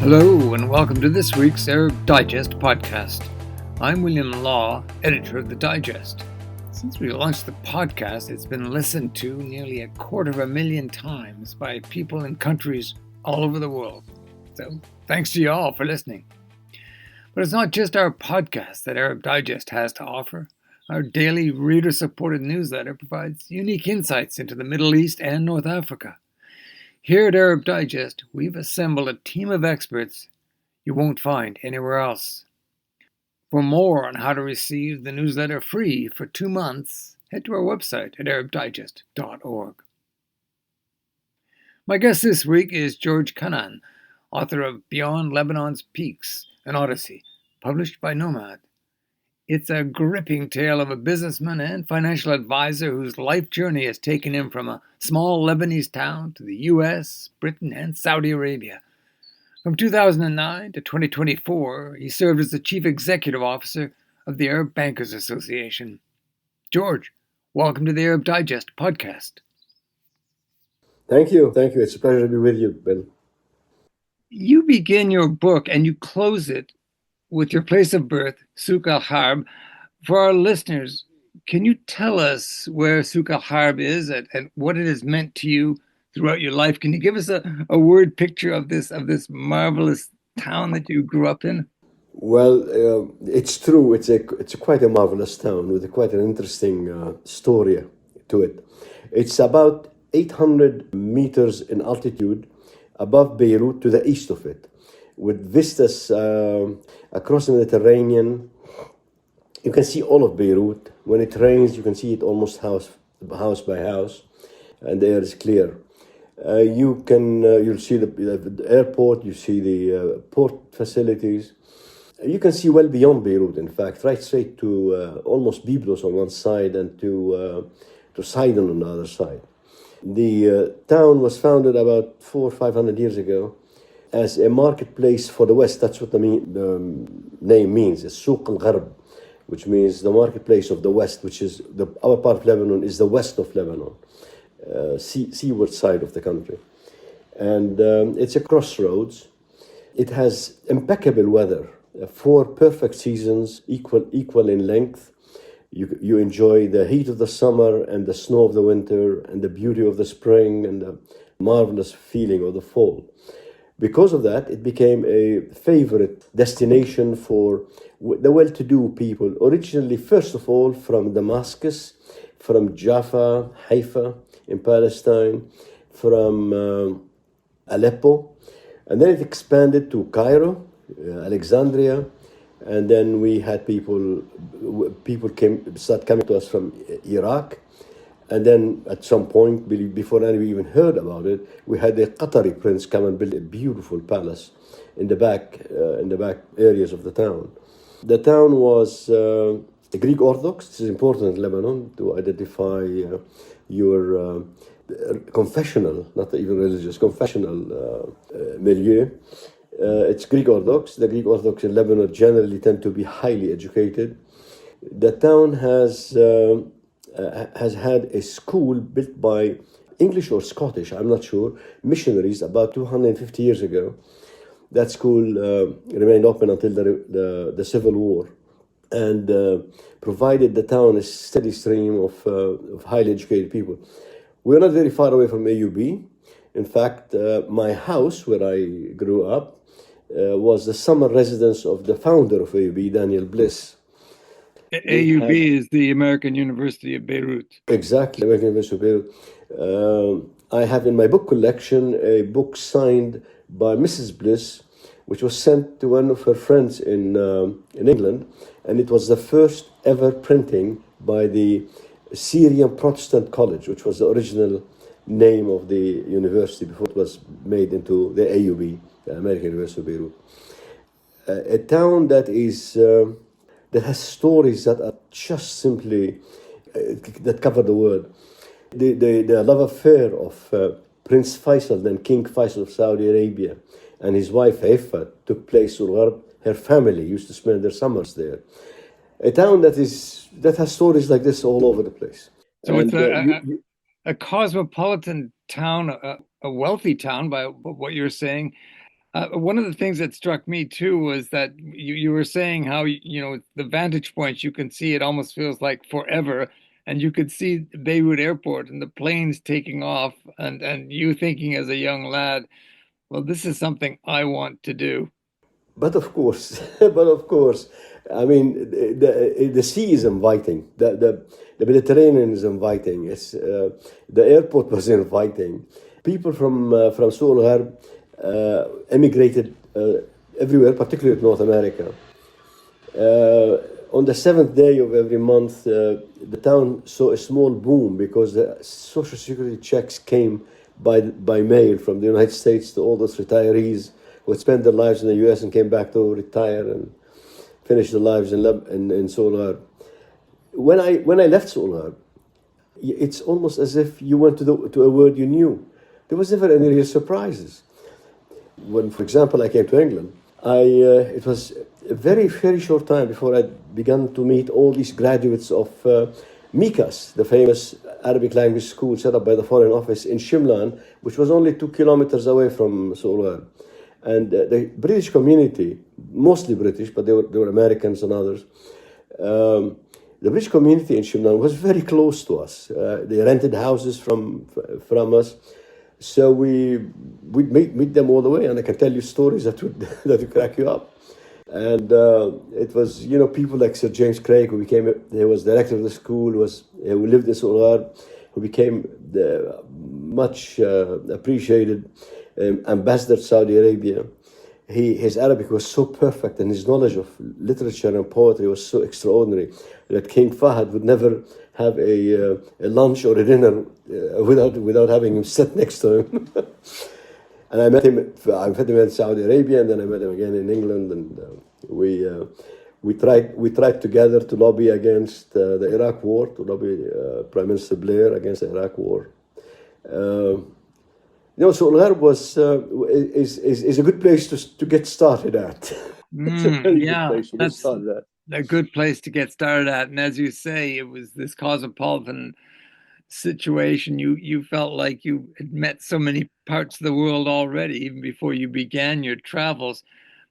Hello, and welcome to this week's Arab Digest podcast. I'm William Law, editor of the Digest. Since we launched the podcast, it's been listened to nearly 250,000 times by people in countries all over the world. So, thanks to you all for listening. But it's not just our podcast that Arab Digest has to offer. Our daily reader-supported newsletter provides unique insights into the Middle East and North Africa. Here at Arab Digest, we've assembled a team of experts you won't find anywhere else. For more on how to receive the newsletter free for 2 months, head to our website at arabdigest.org. My guest this week is George Kanaan, author of Beyond Lebanon's Peaks, an Odyssey, published by Nomad. It's a gripping tale of a businessman and financial advisor whose life journey has taken him from a small Lebanese town to the US, Britain, and Saudi Arabia. From 2009 to 2024, he served as the chief executive officer of the Arab Bankers Association. George, welcome to the Arab Digest podcast. Thank you. It's a pleasure to be with you, Bill. You begin your book and you close it with your place of birth, Souk el-Gharb. For our listeners, can you tell us where Souk el-Gharb is and what it has meant to you throughout your life? Can you give us a word picture of this marvelous town that you grew up in? Well, it's true. It's quite a marvelous town with quite an interesting story to it. It's about 800 meters in altitude above Beirut to the east of it, with vistas across the Mediterranean. You can see all of Beirut. When it rains, you can see it almost house by house, and the air is clear. You'll see the airport, you see the port facilities. You can see well beyond Beirut, in fact, right straight to almost Byblos on one side and to Sidon on the other side. The town was founded about 400 or 500 years ago as a marketplace for the West. That's what the name means. It's Souk el-Gharb, which means the marketplace of the West, which is our part of Lebanon is the west of Lebanon, seaward side of the country. And it's a crossroads. It has impeccable weather, 4 perfect seasons, equal in length. You enjoy the heat of the summer and the snow of the winter and the beauty of the spring and the marvelous feeling of the fall. Because of that, it became a favorite destination for the well-to-do people, originally, first of all, from Damascus, from Jaffa, Haifa in Palestine, from Aleppo, and then it expanded to Cairo, Alexandria, and then we had people start coming to us from Iraq. And then at some point, before anyone even heard about it, we had a Qatari prince come and build a beautiful palace in the back areas of the town. The town was Greek Orthodox. This is important in Lebanon to identify your confessional, not even religious, confessional milieu. It's Greek Orthodox. The Greek Orthodox in Lebanon generally tend to be highly educated. The town has had a school built by English or Scottish, I'm not sure, missionaries about 250 years ago. That school remained open until the Civil War and provided the town a steady stream of highly educated people. We're not very far away from AUB. In fact, my house where I grew up was the summer residence of the founder of AUB, Daniel Bliss. AUB is the American University of Beirut. Exactly, American University of Beirut. I have in my book collection a book signed by Mrs. Bliss, which was sent to one of her friends in England, and it was the first ever printing by the Syrian Protestant College, which was the original name of the university before it was made into the AUB, the American University of Beirut. A town that has stories that are just simply that cover the world. The love affair of Prince Faisal, then King Faisal of Saudi Arabia, and his wife Haifa took place in el-Gharb. Her family used to spend their summers there. A town that has stories like this all over the place. So it's a cosmopolitan town, a wealthy town by what you're saying. One of the things that struck me too was that you were saying how, the vantage points, you can see it almost feels like forever. And you could see Beirut Airport and the planes taking off, and you thinking as a young lad, well, this is something I want to do. But of course, but of course, I mean, the sea is inviting. The Mediterranean is inviting. The airport was inviting. People from Seoul Gharb emigrated everywhere, particularly to North America. On the seventh day of every month, the town saw a small boom because the social security checks came by mail from the United States to all those retirees who had spent their lives in the U.S. and came back to retire and finish their lives in Seoul Gharb. When I left Seoul Gharb, it's almost as if you went to a world you knew. There was never any real surprises. When, for example, I came to England, it was a very, very short time before I began to meet all these graduates of MICAS, the famous Arabic language school set up by the Foreign Office in Shimlan, which was only 2 kilometers away from Seoul Gharb. And the British community, mostly British, but there were Americans and others, the British community in Shimlan was very close to us. They rented houses from us. So we'd meet them all the way, and I can tell you stories that would crack you up. And it was, people like Sir James Craig, he was director of the school, who lived in Seoul Gharb, who became the much appreciated ambassador to Saudi Arabia. His Arabic was so perfect, and his knowledge of literature and poetry was so extraordinary that King Fahd would never have a lunch or a dinner without having him sit next to him. And I met him in Saudi Arabia, and then I met him again in England, and we tried together to lobby against the Iraq War, to lobby Prime Minister Blair against the Iraq War. Seoul Gharb is a good place to get started at. It's a very good place to get started at. A good place to get started at. And as you say, it was this cosmopolitan situation. You felt like you had met so many parts of the world already, even before you began your travels.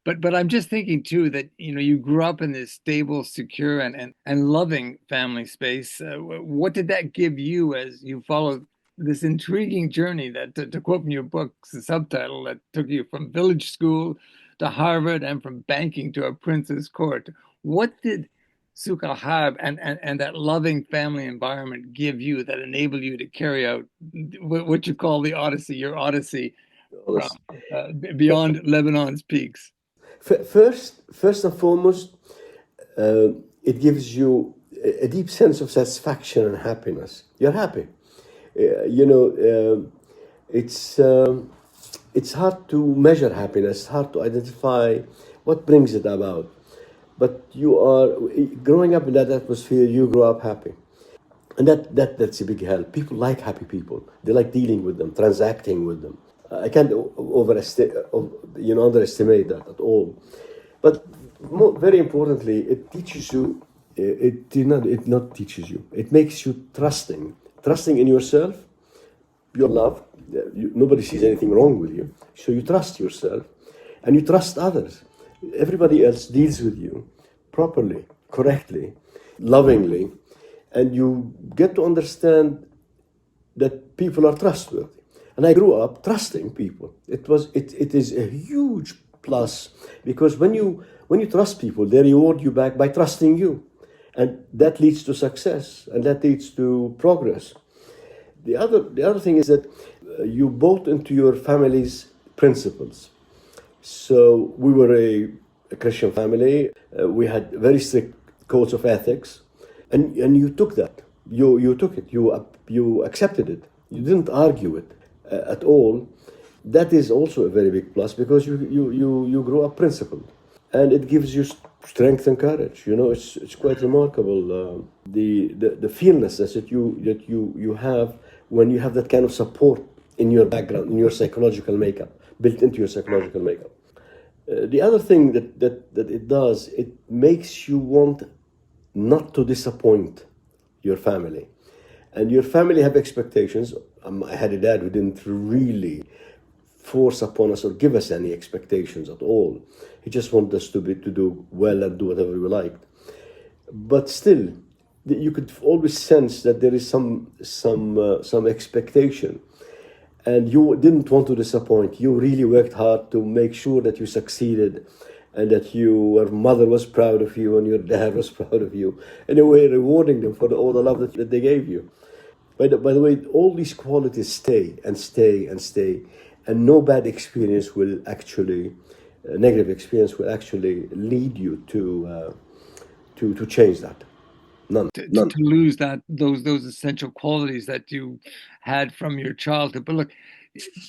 But I'm just thinking too that you grew up in this stable, secure, and loving family space. What did that give you as you followed this intriguing journey that, to quote from your book's subtitle, that took you from village school to Harvard and from banking to a prince's court? What did Souk al-Harb and that loving family environment give you that enabled you to carry out what you call the Odyssey, your Odyssey beyond Lebanon's peaks? First and foremost, it gives you a deep sense of satisfaction and happiness. You're happy. It's hard to measure happiness, hard to identify what brings it about. But you are growing up in that atmosphere. You grow up happy, and that's a big help. People like happy people. They like dealing with them, transacting with them. I can't underestimate that at all. But very importantly, it teaches you. It not teaches you. It makes you trusting in yourself. You're loved. Nobody sees anything wrong with you, so you trust yourself, and you trust others. Everybody else deals with you properly, correctly, lovingly, and you get to understand that people are trustworthy. And I grew up trusting people. It is a huge plus, because when you trust people, they reward you back by trusting you, and that leads to success, and that leads to progress. The other thing is that you bought into your family's principles. So we were a Christian family. We had very strict codes of ethics, and you took that. You took it. You accepted it. You didn't argue it at all. That is also a very big plus, because you grow up principled, and it gives you strength and courage. It's quite remarkable the fearlessness that you have when you have that kind of support in your background, in your psychological makeup, built into your psychological makeup. The other thing that it does, it makes you want not to disappoint your family. And your family have expectations. I had a dad who didn't really force upon us or give us any expectations at all. He just wanted us to do well and do whatever we liked. But still, you could always sense that there is some expectation, and you didn't want to disappoint. You really worked hard to make sure that you succeeded, and that your mother was proud of you and your dad was proud of you, in a way rewarding them for all the love that they gave you. By the way, all these qualities stay and stay and stay, and no bad experience will actually, negative experience will actually lead you to change that. None. To lose those essential qualities that you had from your childhood. But look,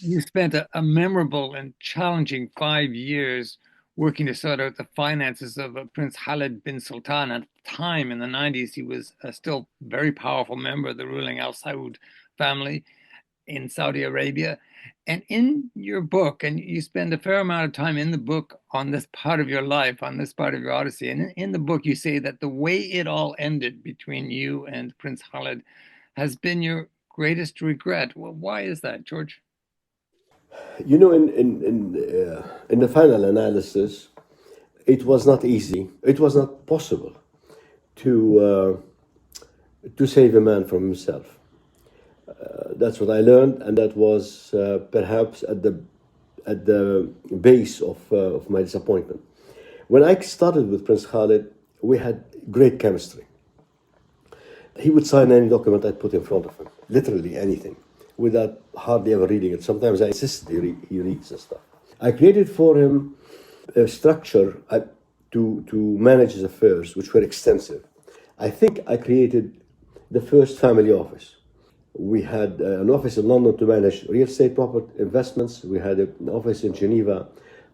you spent a memorable and challenging 5 years working to sort out the finances of Prince Khalid bin Sultan. At the time, in the 90s, he was a still very powerful member of the ruling Al Saud family in Saudi Arabia. And in your book, and you spend a fair amount of time in the book on this part of your life, on this part of your Odyssey. And in the book, you say that the way it all ended between you and Prince Khalid has been your greatest regret. Well, why is that, George? You know, in the final analysis, it was not easy. It was not possible to save a man from himself. That's what I learned, and that was perhaps at the base of my disappointment. When I started with Prince Khalid, we had great chemistry. He would sign any document I'd put in front of him, literally anything, without hardly ever reading it. Sometimes I insisted he reads the stuff. I created for him a structure to manage his affairs, which were extensive. I think I created the first family office. We had an office in London to manage real estate property investments. We had an office in Geneva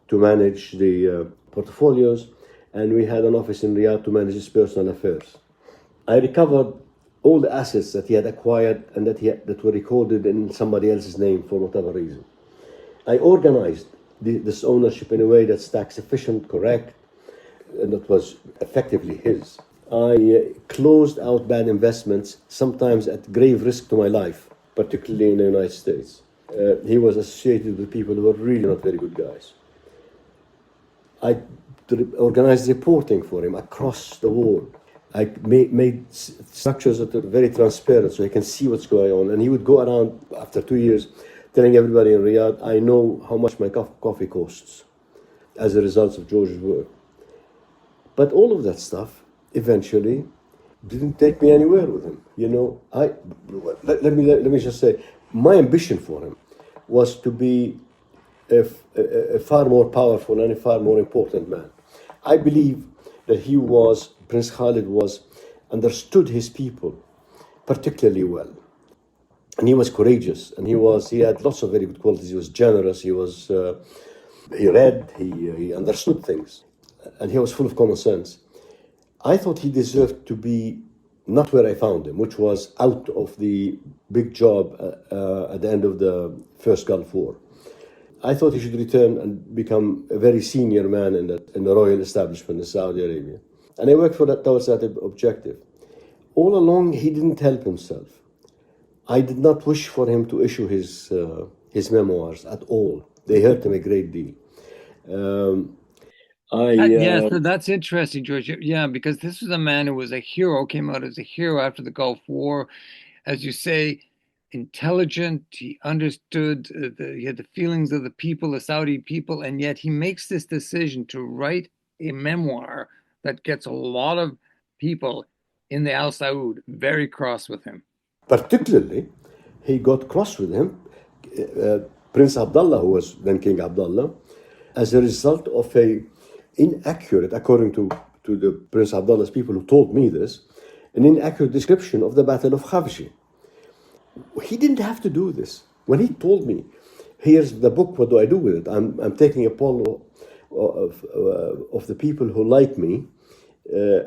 to manage the portfolios, and we had an office in Riyadh to manage his personal affairs. I recovered all the assets that he had acquired and that were recorded in somebody else's name for whatever reason. I organized this ownership in a way that's tax efficient, correct, and that was effectively his. I closed out bad investments, sometimes at grave risk to my life, particularly in the United States. He was associated with people who were really not very good guys. I organized reporting for him across the world. I made structures that are very transparent so he can see what's going on. And he would go around after 2 years telling everybody in Riyadh, I know how much my coffee costs as a result of George's work. But all of that stuff eventually didn't take me anywhere with him. You know, let me just say, my ambition for him was to be a far more powerful and a far more important man. I believe that Prince Khalid understood his people particularly well. And he was courageous, and he had lots of very good qualities. He was generous, he read, he understood things, and he was full of common sense. I thought he deserved to be not where I found him, which was out of the big job at the end of the first Gulf War. I thought he should return and become a very senior man in the royal establishment in Saudi Arabia. And I worked towards that objective. All along, he didn't help himself. I did not wish for him to issue his memoirs at all. They hurt him a great deal. Yes, that's interesting, George. Yeah, because this was a man who was a hero, came out as a hero after the Gulf War. As you say, intelligent, he understood, he had the feelings of the people, the Saudi people, and yet he makes this decision to write a memoir that gets a lot of people in the Al Saud very cross with him. Particularly, he got cross with him, Prince Abdullah, who was then King Abdullah, as a result of a inaccurate, according to the Prince Abdullah's people who told me this, an inaccurate description of the Battle of Khafji. He didn't have to do this. When he told me, here's the book, what do I do with it? I'm taking a poll of the people who like me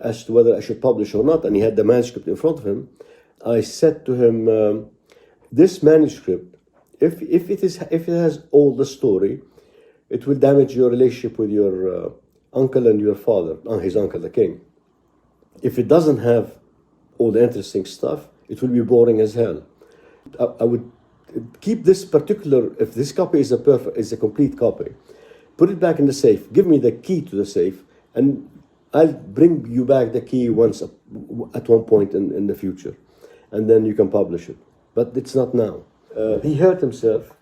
as to whether I should publish or not, and he had the manuscript in front of him. I said to him, this manuscript, if it has all the story, it will damage your relationship with your uncle and your father, his uncle, the king. If it doesn't have all the interesting stuff, it will be boring as hell. I would keep this particular, if this copy is a complete copy, put it back in the safe, give me the key to the safe, and I'll bring you back the key once at one point in the future, and then you can publish it. But it's not now. He hurt himself.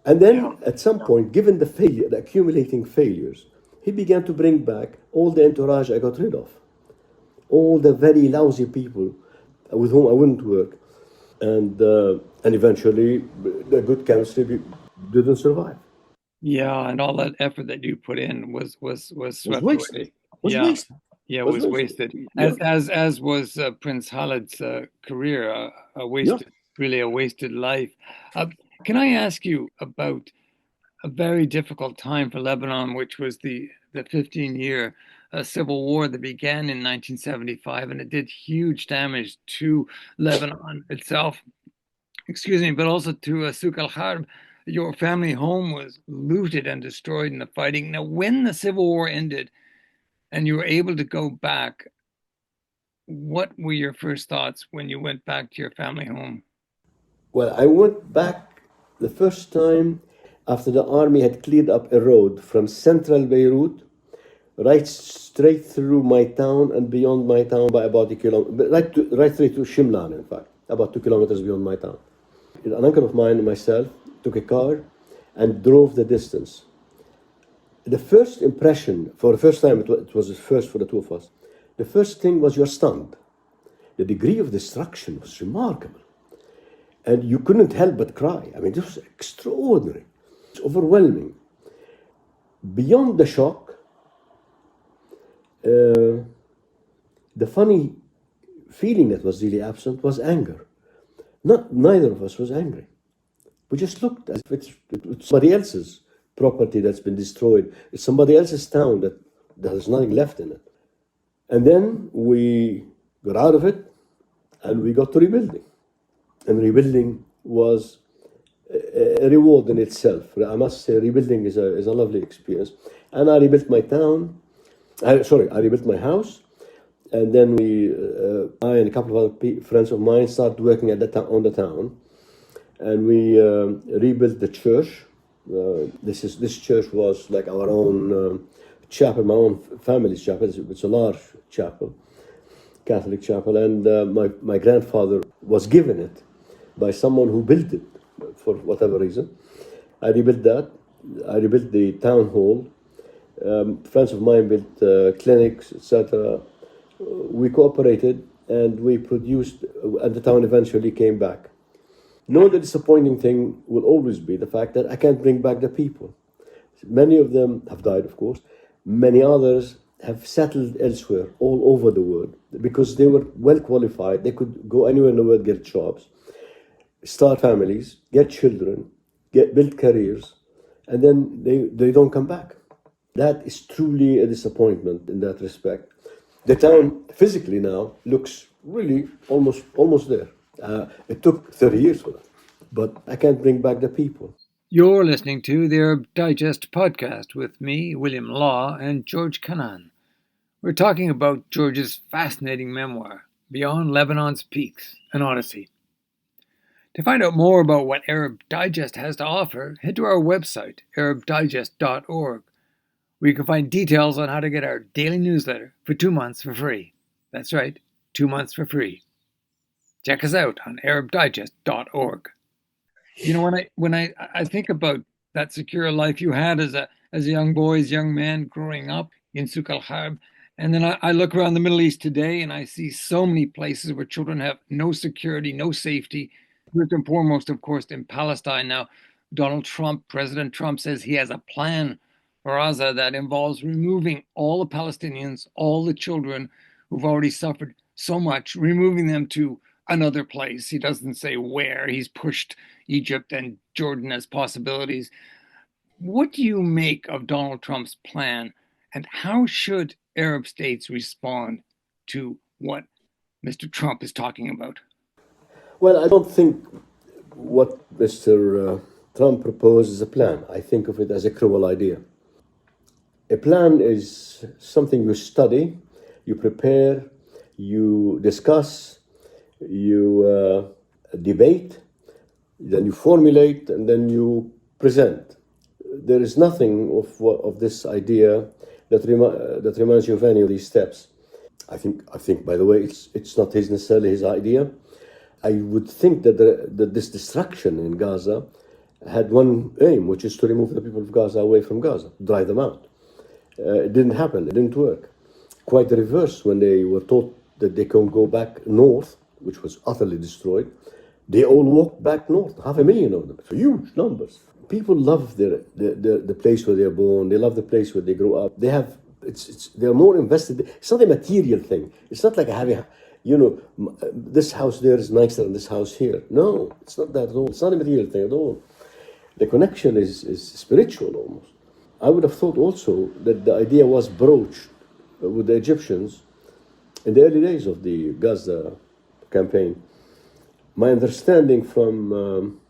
And then at some point, given the accumulating failures, he began to bring back all the entourage I got rid of, all the very lousy people with whom I wouldn't work. And eventually, the good chemistry didn't survive. Yeah, and all that effort that you put in was swept away. Was Yeah, wasted. yeah, it was wasted. Yeah. As was Prince Khalid's career, a wasted, really a wasted life. Can I ask you about a very difficult time for Lebanon, which was the 15-year civil war that began in 1975, and it did huge damage to Lebanon itself, excuse me, but also to Souk el-Gharb. Your family home was looted and destroyed in the fighting. Now, when the civil war ended and you were able to go back, what were your first thoughts when you went back to your family home? Well, I went back the first time after the army had cleared up a road from central Beirut right straight through my town and beyond my town by about a kilometer, right through to Shimlan, in fact, about 2 kilometers beyond my town. An uncle of mine and myself took a car and drove the distance. The first impression, for the first time, it was the first for the two of us, the first thing was you're stunned. The degree of destruction was remarkable. And you couldn't help but cry. I mean, this was extraordinary. It's overwhelming. Beyond the shock, the funny feeling that was really absent was anger. Neither of us was angry. We just looked as if it's somebody else's property that's been destroyed. It's somebody else's town that there's nothing left in it. And then we got out of it and we got to rebuilding. And rebuilding was a reward in itself. I must say, rebuilding is a lovely experience. And I rebuilt my town. I rebuilt my house. And then I and a couple of other friends of mine started working on the town. And we rebuilt the church. This church was like our own chapel, my own family's chapel. It's a large chapel, Catholic chapel. And my grandfather was given it by someone who built it for whatever reason. I rebuilt that. I rebuilt the town hall. Friends of mine built clinics, etc. We cooperated and we produced, and the town eventually came back. No, the disappointing thing will always be the fact that I can't bring back the people. Many of them have died, of course. Many others have settled elsewhere, all over the world, because they were well qualified. They could go anywhere in the world, get jobs, start families, get children, build careers, and then they don't come back. That is truly a disappointment in that respect. The town physically now looks really almost there. It took 30 years for that, but I can't bring back the people. You're listening to the Arab Digest podcast with me, William Law, and George Kanaan. We're talking about George's fascinating memoir, Beyond Lebanon's Peaks, an Odyssey. To find out more about what Arab Digest has to offer, head to our website, arabdigest.org, where you can find details on how to get our daily newsletter for 2 months for free. That's right, 2 months for free. Check us out on arabdigest.org. You know, when I think about that secure life you had as a young boy, as a young man growing up in Souk el-Gharb, and then I look around the Middle East today and I see so many places where children have no security, no safety. First and foremost, of course, in Palestine now, President Trump says he has a plan for Gaza that involves removing all the Palestinians, all the children who've already suffered so much, removing them to another place. He doesn't say where. He's pushed Egypt and Jordan as possibilities. What do you make of Donald Trump's plan, and how should Arab states respond to what Mr. Trump is talking about? Well, I don't think what Mr. Trump proposed is a plan. I think of it as a cruel idea. A plan is something you study, you prepare, you discuss, you debate, Then you formulate and then you present. There is nothing of this idea that reminds you of any of these steps. I think. By the way, it's not necessarily his idea. I would think that that this destruction in Gaza had one aim, which is to remove the people of Gaza away from Gaza, drive them out. It didn't happen. It didn't work. Quite the reverse. When they were told that they can go back north, which was utterly destroyed, they all walked back north. 500,000 of them. So huge numbers. People love the place where they're born. They love the place where they grow up. They're more invested. It's not a material thing. It's not like having, this house there is nicer than this house here. No, it's not that at all. It's not a material thing at all. The connection is spiritual almost. I would have thought also that the idea was broached with the Egyptians in the early days of the Gaza campaign. My understanding from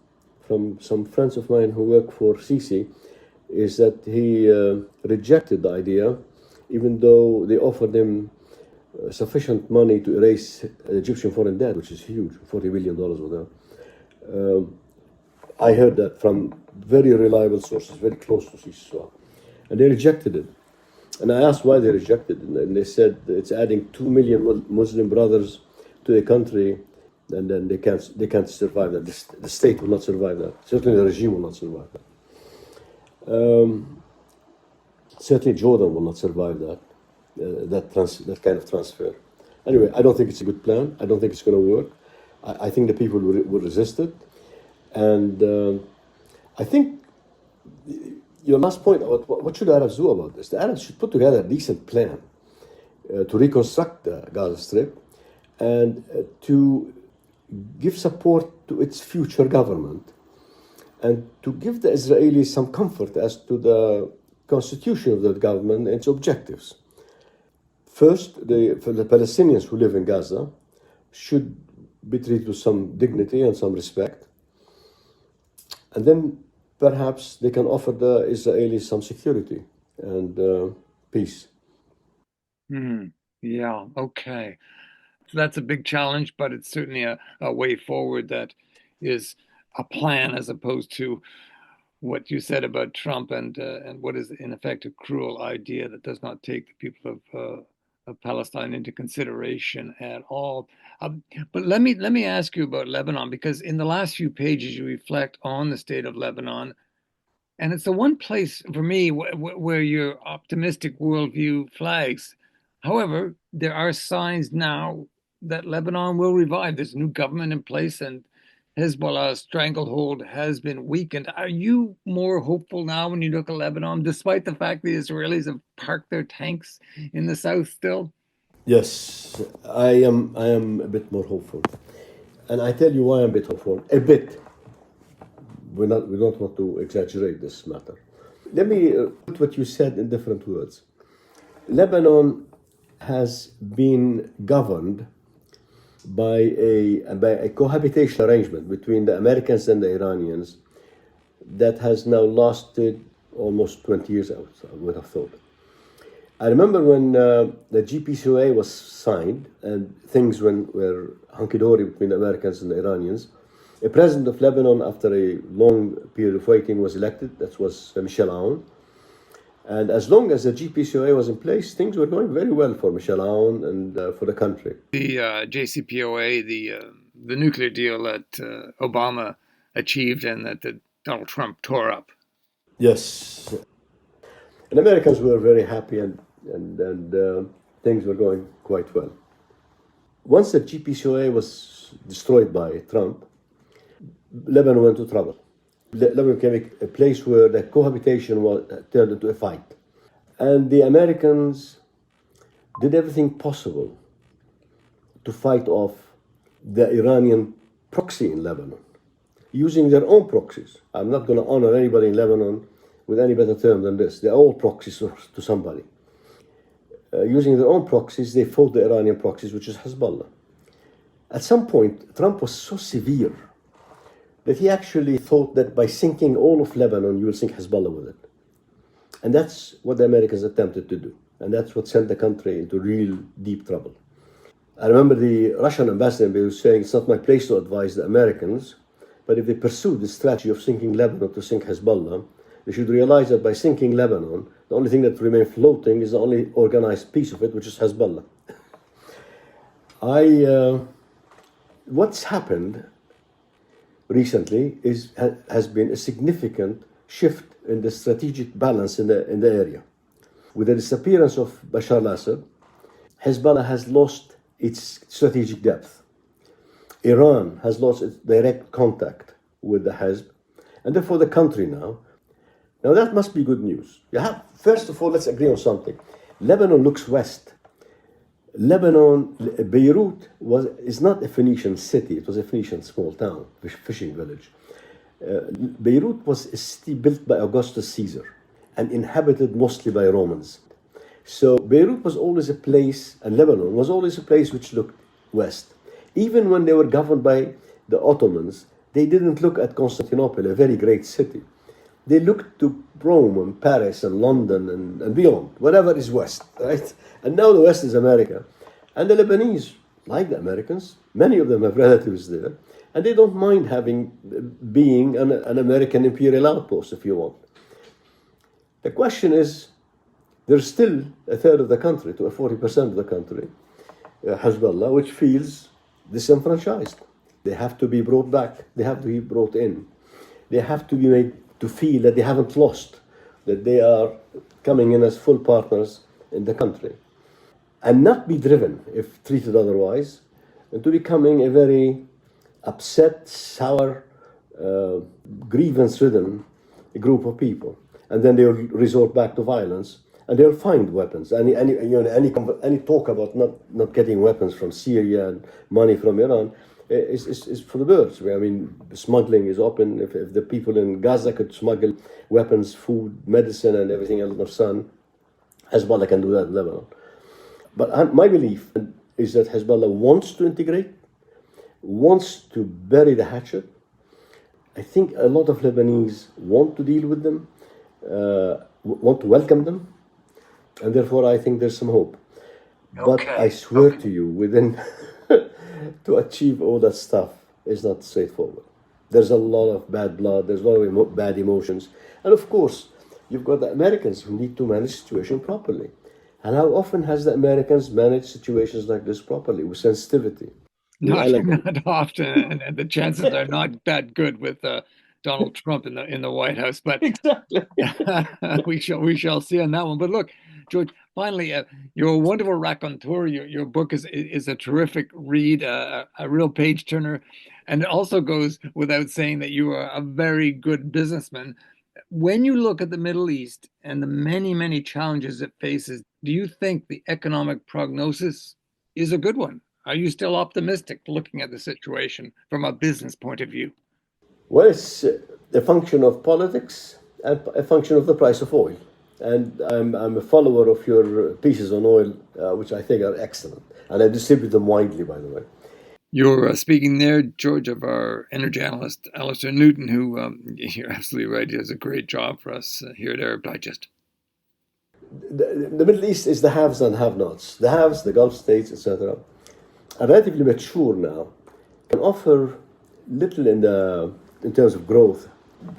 some friends of mine who work for Sisi is that he rejected the idea, even though they offered him sufficient money to erase Egyptian foreign debt, which is huge, $40 billion or whatever. I heard that from very reliable sources, very close to Sisi, and they rejected it. And I asked why they rejected it, and they said it's adding 2 million Muslim brothers to the country, and then they can't survive that. The state will not survive that. Certainly the regime will not survive that. Certainly Jordan will not survive that. That kind of transfer. Anyway, I don't think it's a good plan. I don't think it's going to work. I think the people will resist it. And I think your last point about what should Arabs do about this? The Arabs should put together a decent plan to reconstruct the Gaza Strip and to give support to its future government and to give the Israelis some comfort as to the constitution of that government and its objectives. First, for the Palestinians who live in Gaza should be treated with some dignity and some respect. And then perhaps they can offer the Israelis some security and peace. Yeah, okay. So that's a big challenge, but it's certainly a way forward that is a plan as opposed to what you said about Trump and what is in effect a cruel idea that does not take the people of Palestine into consideration at all. But let me ask you about Lebanon, because in the last few pages you reflect on the state of Lebanon, and it's the one place for me where your optimistic worldview flags. However, there are signs now that Lebanon will revive. There's a new government in place, and Hezbollah's stranglehold has been weakened. Are you more hopeful now when you look at Lebanon, despite the fact the Israelis have parked their tanks in the south still? Yes, I am a bit more hopeful. And I tell you why I'm a bit hopeful. A bit. We don't want to exaggerate this matter. Let me put what you said in different words. Lebanon has been governed by a cohabitation arrangement between the Americans and the Iranians that has now lasted almost 20 years, I would have thought. I remember when the GPCOA was signed and things were hunky-dory between the Americans and the Iranians. A president of Lebanon, after a long period of waiting, was elected. That was Michel Aoun. And as long as the GPCOA was in place, things were going very well for Michel Aoun and for the country. The JCPOA, the nuclear deal that Obama achieved and that Donald Trump tore up. Yes. And Americans were very happy and things were going quite well. Once the GPCOA was destroyed by Trump, Lebanon went into trouble. Lebanon became a place where the cohabitation turned into a fight. And the Americans did everything possible to fight off the Iranian proxy in Lebanon, using their own proxies. I'm not going to honor anybody in Lebanon with any better term than this. They're all proxies to somebody. Using their own proxies, they fought the Iranian proxies, which is Hezbollah. At some point, Trump was so severe that he actually thought that by sinking all of Lebanon, you will sink Hezbollah with it. And that's what the Americans attempted to do. And that's what sent the country into real deep trouble. I remember the Russian ambassador was saying, it's not my place to advise the Americans. But if they pursue the strategy of sinking Lebanon to sink Hezbollah, they should realize that by sinking Lebanon, the only thing that remains floating is the only organized piece of it, which is Hezbollah. What's happened recently has been a significant shift in the strategic balance in the area. With the disappearance of Bashar al-Assad, Hezbollah has lost its strategic depth. Iran has lost its direct contact with the Hezb, and therefore the country now that must be good news. First of all, let's agree on something. Lebanon looks west. Beirut is not a Phoenician city, it was a Phoenician small town, fishing village. Beirut was a city built by Augustus Caesar and inhabited mostly by Romans. So Beirut was always a place, and Lebanon was always a place which looked west. Even when they were governed by the Ottomans, they didn't look at Constantinople, a very great city. They looked to Rome and Paris and London and beyond, whatever is west, right? And now the west is America. And the Lebanese, like the Americans, many of them have relatives there, and they don't mind being an American imperial outpost, if you want. The question is, there's still a third of the country, to 40% of the country, Hezbollah, which feels disenfranchised. They have to be brought back. They have to be brought in. They have to be made to feel that they haven't lost, that they are coming in as full partners in the country. And not be driven, if treated otherwise, into becoming a very upset, sour, grievance-ridden group of people. And then they'll resort back to violence, and they'll find weapons. Any talk about not getting weapons from Syria and money from Iran is for the birds. I mean, smuggling is open. If the people in Gaza could smuggle weapons, food, medicine, and everything else under the sun, Hezbollah can do that in Lebanon. But my belief is that Hezbollah wants to integrate, wants to bury the hatchet. I think a lot of Lebanese want to deal with them, want to welcome them, and therefore I think there's some hope. But I swear to you, to achieve all that stuff is not straightforward. There's a lot of bad blood, there's a lot of bad emotions. And of course, you've got the Americans who need to manage the situation properly. And how often has the Americans managed situations like this properly, with sensitivity? Not often, and the chances are not that good with Donald Trump in the White House. But exactly, we shall see on that one. But look, George, finally, you're a wonderful raconteur. Your book is a terrific read, a real page turner, and it also goes without saying that you are a very good businessman. When you look at the Middle East and the many, many challenges it faces, do you think the economic prognosis is a good one? Are you still optimistic looking at the situation from a business point of view? Well, it's a function of politics and a function of the price of oil. And I'm a follower of your pieces on oil, which I think are excellent. And I distribute them widely, by the way. You're speaking there, George, of our energy analyst, Alistair Newton, who, you're absolutely right, he does a great job for us here at Arab Digest. The Middle East is the haves and have-nots. The haves, the Gulf states, etc., are relatively mature now, can offer little in terms of growth,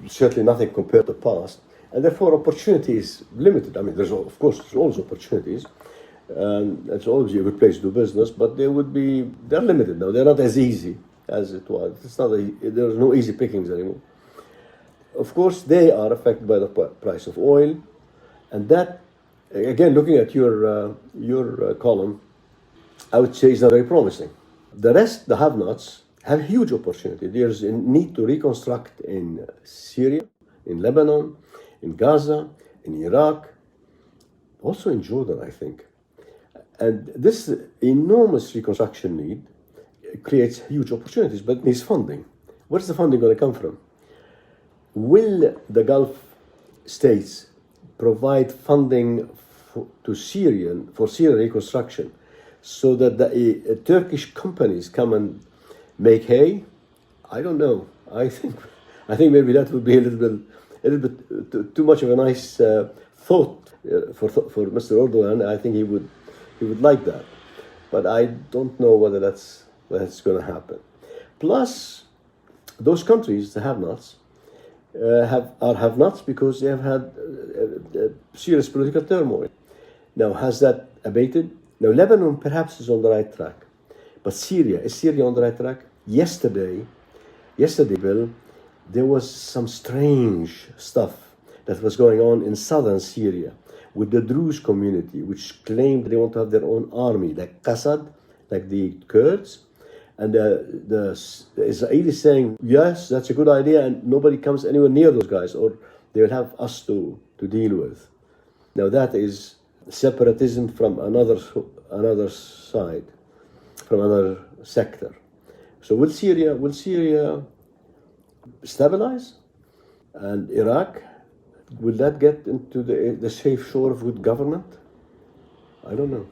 certainly nothing compared to the past, and therefore opportunity is limited. I mean, there's always opportunities, and it's always a good place to do business, but they're limited now. They're not as easy as it was. There's no easy pickings anymore. Of course, they are affected by the price of oil, and that, again, looking at your column, I would say is not very promising. The rest, the have-nots, have huge opportunity. There's a need to reconstruct in Syria, in Lebanon, in Gaza, in Iraq, also in Jordan, I think. And this enormous reconstruction need creates huge opportunities, but needs funding. Where's the funding going to come from? Will the Gulf states provide funding for Syrian reconstruction so that the Turkish companies come and make hay? I don't know. I think maybe that would be a little bit too much of a nice thought for Mr. Erdogan. I think he would like that, but I don't know whether that's going to happen. Plus, Those countries, the have-nots, are have-nots because they have had serious political turmoil. Now, has that abated? Now, Lebanon perhaps is on the right track. But Syria, is Syria on the right track? Yesterday, Bill, there was some strange stuff that was going on in southern Syria with the Druze community, which claimed they want to have their own army, like Qassad, like the Kurds. And the Israelis saying, yes, that's a good idea, and nobody comes anywhere near those guys, or they will have us to deal with. Now that is separatism from another side, from another sector. So will Syria stabilize? And Iraq, will that get into the safe shore of good government? I don't know.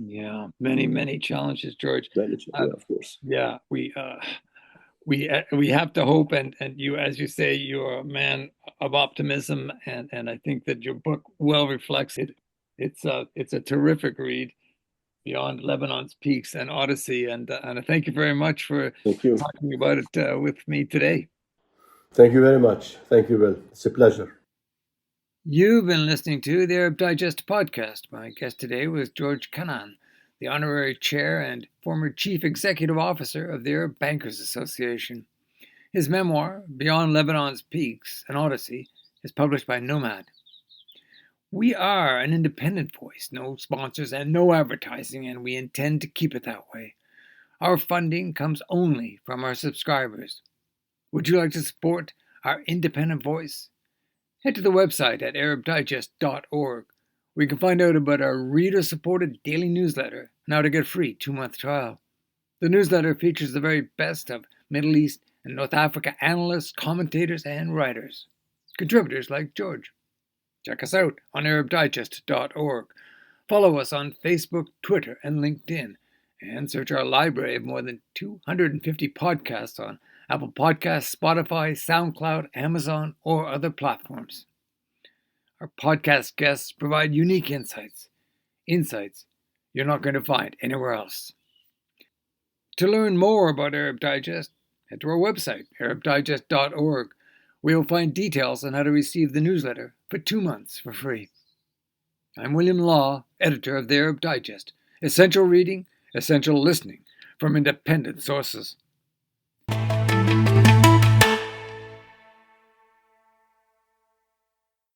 Yeah, many challenges, George. Of course. Yeah, we have to hope, and you, as you say, you're a man of optimism, and I think that your book well reflects it. It's a terrific read, Beyond Lebanon's Peaks and Odyssey, and I thank you very much for Thank you. talking about it with me today. Thank you very much. Thank you, Will. It's a pleasure. You've been listening to the Arab Digest podcast. My guest today was George Kanaan, the honorary chair and former chief executive officer of the Arab Bankers Association. His memoir, Beyond Lebanon's Peaks, an Odyssey, is published by Nomad. We are an independent voice, no sponsors and no advertising, and we intend to keep it that way. Our funding comes only from our subscribers. Would you like to support our independent voice? Head to the website at arabdigest.org, where you can find out about our reader-supported daily newsletter and how to get a free 2-month trial. The newsletter features the very best of Middle East and North Africa analysts, commentators, and writers. Contributors like George. Check us out on arabdigest.org. Follow us on Facebook, Twitter, and LinkedIn, and search our library of more than 250 podcasts on Apple Podcasts, Spotify, SoundCloud, Amazon, or other platforms. Our podcast guests provide unique insights you're not going to find anywhere else. To learn more about Arab Digest, head to our website, arabdigest.org, where you'll find details on how to receive the newsletter for 2 months for free. I'm William Law, editor of the Arab Digest. Essential reading, essential listening from independent sources.